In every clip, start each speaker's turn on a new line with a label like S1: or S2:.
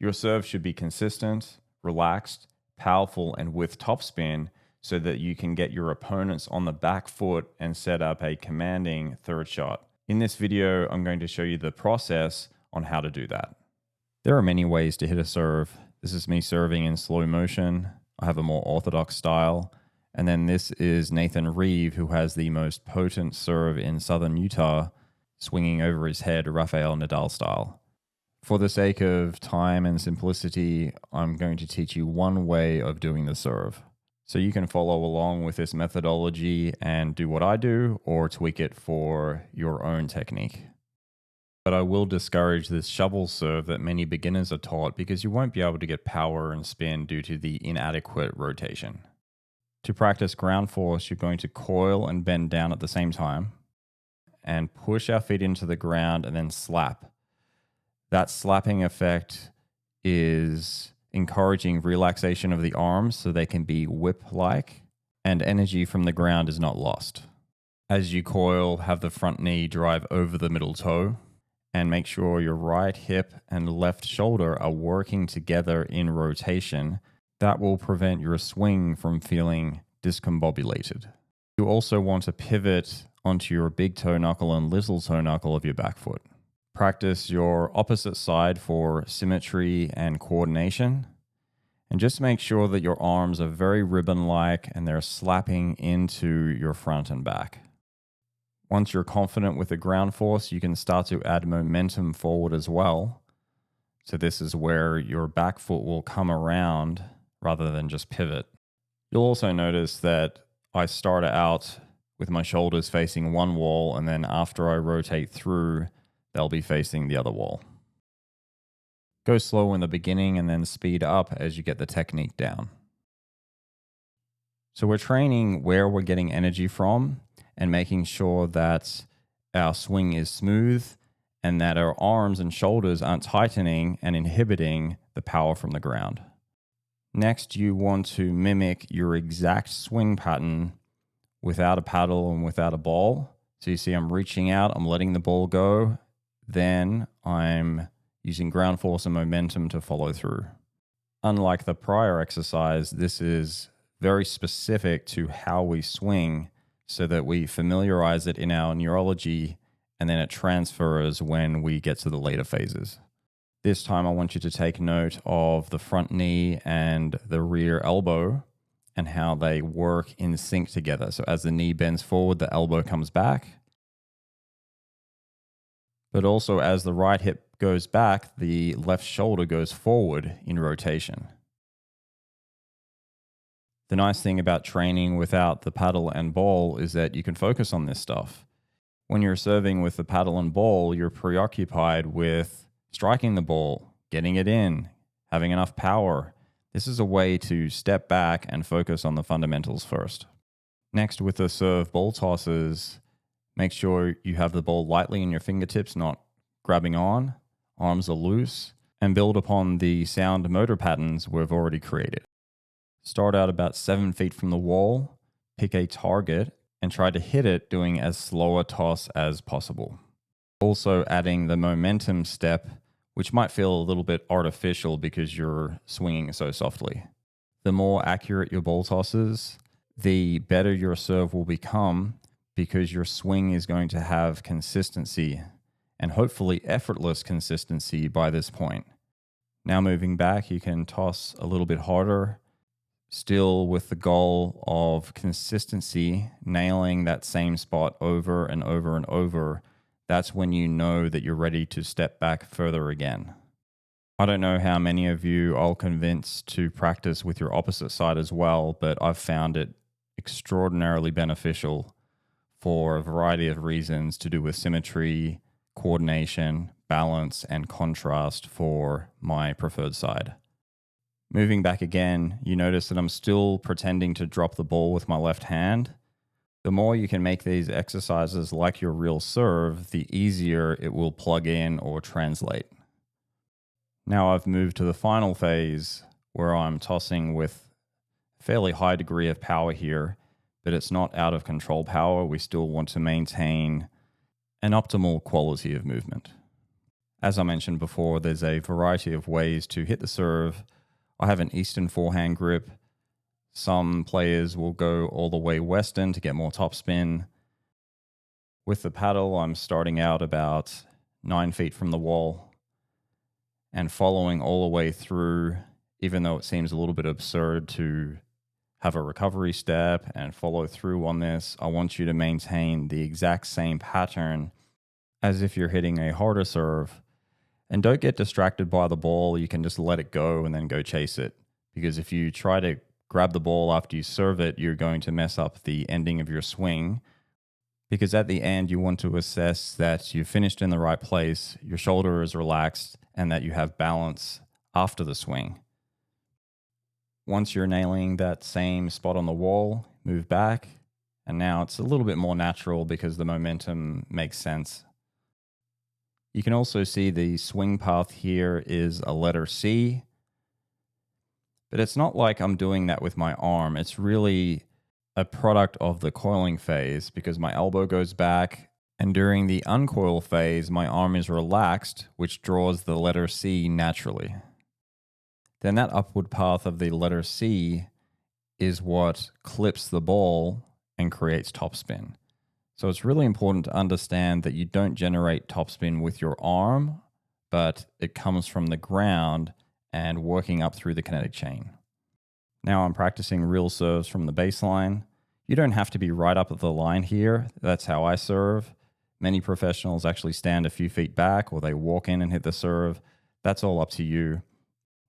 S1: Your serve should be consistent, relaxed, powerful, and with topspin so that you can get your opponents on the back foot and set up a commanding third shot. In this video, I'm going to show you the process on how to do that. There are many ways to hit a serve. This is me serving in slow motion. I have a more orthodox style. And then this is Nathan Reeve, who has the most potent serve in southern Utah, swinging over his head Rafael Nadal style. For the sake of time and simplicity, I'm going to teach you one way of doing the serve. So you can follow along with this methodology and do what I do, or tweak it for your own technique. But I will discourage this shovel serve that many beginners are taught because you won't be able to get power and spin due to the inadequate rotation. To practice ground force, you're going to coil and bend down at the same time and push our feet into the ground and then slap. That slapping effect is encouraging relaxation of the arms so they can be whip-like, and energy from the ground is not lost. As you coil, have the front knee drive over the middle toe, and make sure your right hip and left shoulder are working together in rotation. That will prevent your swing from feeling discombobulated. You also want to pivot onto your big toe knuckle and little toe knuckle of your back foot. Practice your opposite side for symmetry and coordination. And just make sure that your arms are very ribbon-like and they're slapping into your front and back. Once you're confident with the ground force, you can start to add momentum forward as well. So this is where your back foot will come around rather than just pivot. You'll also notice that I start out with my shoulders facing one wall, and then after I rotate through, they'll be facing the other wall. Go slow in the beginning and then speed up as you get the technique down. So we're training where we're getting energy from and making sure that our swing is smooth and that our arms and shoulders aren't tightening and inhibiting the power from the ground. Next, you want to mimic your exact swing pattern without a paddle and without a ball. So you see I'm reaching out, I'm letting the ball go, then I'm using ground force and momentum to follow through. Unlike the prior exercise, this is very specific to how we swing so that we familiarize it in our neurology and then it transfers when we get to the later phases. This time I want you to take note of the front knee and the rear elbow and how they work in sync together. So as the knee bends forward, the elbow comes back. But also as the right hip goes back, the left shoulder goes forward in rotation. The nice thing about training without the paddle and ball is that you can focus on this stuff. When you're serving with the paddle and ball, you're preoccupied with striking the ball, getting it in, having enough power. This is a way to step back and focus on the fundamentals first. Next, with the serve ball tosses, make sure you have the ball lightly in your fingertips, not grabbing on, arms are loose, and build upon the sound motor patterns we've already created. Start out about 7 feet from the wall, pick a target, and try to hit it doing as slow a toss as possible. Also adding the momentum step, which might feel a little bit artificial because you're swinging so softly. The more accurate your ball tosses, the better your serve will become because your swing is going to have consistency and hopefully effortless consistency by this point. Now moving back, you can toss a little bit harder, still with the goal of consistency, nailing that same spot over and over and over. That's when you know that you're ready to step back further again. I don't know how many of you I'll convince to practice with your opposite side as well, but I've found it extraordinarily beneficial for a variety of reasons to do with symmetry, coordination, balance, and contrast for my preferred side. Moving back again, you notice that I'm still pretending to drop the ball with my left hand. The more you can make these exercises like your real serve, the easier it will plug in or translate. Now I've moved to the final phase where I'm tossing with a fairly high degree of power here, but it's not out of control power. We still want to maintain an optimal quality of movement. As I mentioned before, there's a variety of ways to hit the serve. I have an Eastern forehand grip. Some players will go all the way Western to get more topspin. With the paddle, I'm starting out about 9 feet from the wall and following all the way through, even though it seems a little bit absurd to have a recovery step and follow through on this. I want you to maintain the exact same pattern as if you're hitting a harder serve. And don't get distracted by the ball. You can just let it go and then go chase it. Because if you try to grab the ball after you serve it, you're going to mess up the ending of your swing. Because at the end, you want to assess that you finished in the right place, your shoulder is relaxed, and that you have balance after the swing. Once you're nailing that same spot on the wall, move back. And now it's a little bit more natural because the momentum makes sense. You can also see the swing path here is a letter C, but it's not like I'm doing that with my arm. It's really a product of the coiling phase because my elbow goes back, and during the uncoil phase, my arm is relaxed, which draws the letter C naturally. Then that upward path of the letter C is what clips the ball and creates topspin. So it's really important to understand that you don't generate topspin with your arm, but it comes from the ground and working up through the kinetic chain. Now I'm practicing real serves from the baseline. You don't have to be right up at the line here. That's how I serve. Many professionals actually stand a few feet back or they walk in and hit the serve. That's all up to you.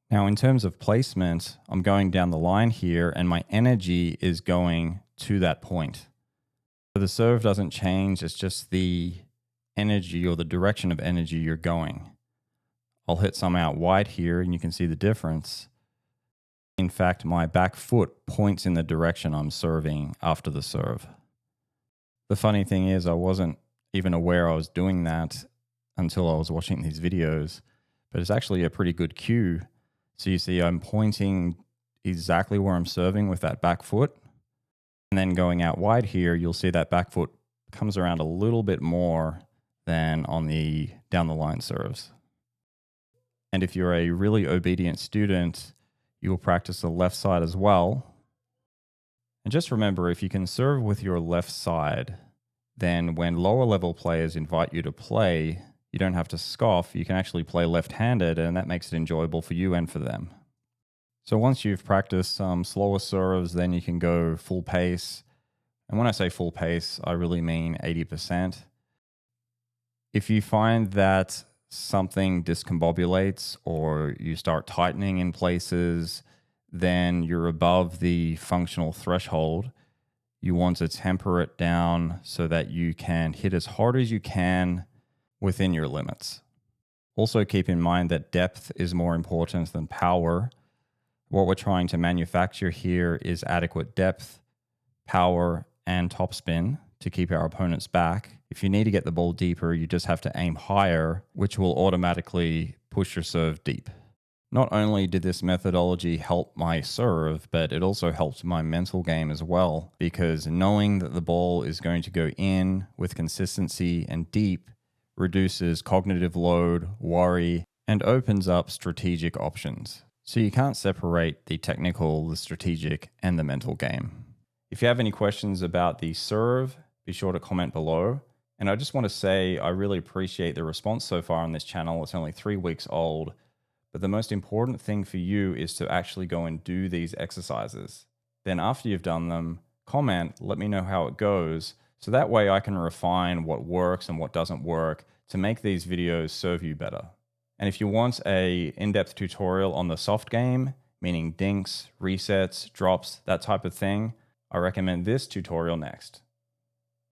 S1: Now in terms of placement, I'm going down the line here and my energy is going to that point. The serve doesn't change, it's just the energy or the direction of energy you're going. I'll hit some out wide here and you can see the difference. In fact, my back foot points in the direction I'm serving after the serve. The funny thing is I wasn't even aware I was doing that until I was watching these videos, but it's actually a pretty good cue. So you see I'm pointing exactly where I'm serving with that back foot. And then going out wide here, you'll see that back foot comes around a little bit more than on the down the line serves. And if you're a really obedient student, you will practice the left side as well. And just remember, if you can serve with your left side, then when lower level players invite you to play, you don't have to scoff. You can actually play left-handed, and that makes it enjoyable for you and for them. So once you've practiced some slower serves, then you can go full pace. And when I say full pace, I really mean 80%. If you find that something discombobulates or you start tightening in places, then you're above the functional threshold. You want to temper it down so that you can hit as hard as you can within your limits. Also keep in mind that depth is more important than power. What we're trying to manufacture here is adequate depth, power, and topspin to keep our opponents back. If you need to get the ball deeper, you just have to aim higher, which will automatically push your serve deep. Not only did this methodology help my serve, but it also helped my mental game as well, because knowing that the ball is going to go in with consistency and deep reduces cognitive load, worry, and opens up strategic options. So you can't separate the technical, the strategic, and the mental game. If you have any questions about the serve, be sure to comment below. And I just want to say I really appreciate the response so far on this channel. It's only 3 weeks old. But the most important thing for you is to actually go and do these exercises. Then after you've done them, comment, let me know how it goes. So that way I can refine what works and what doesn't work to make these videos serve you better. And if you want an in-depth tutorial on the soft game, meaning dinks, resets, drops, that type of thing, I recommend this tutorial next.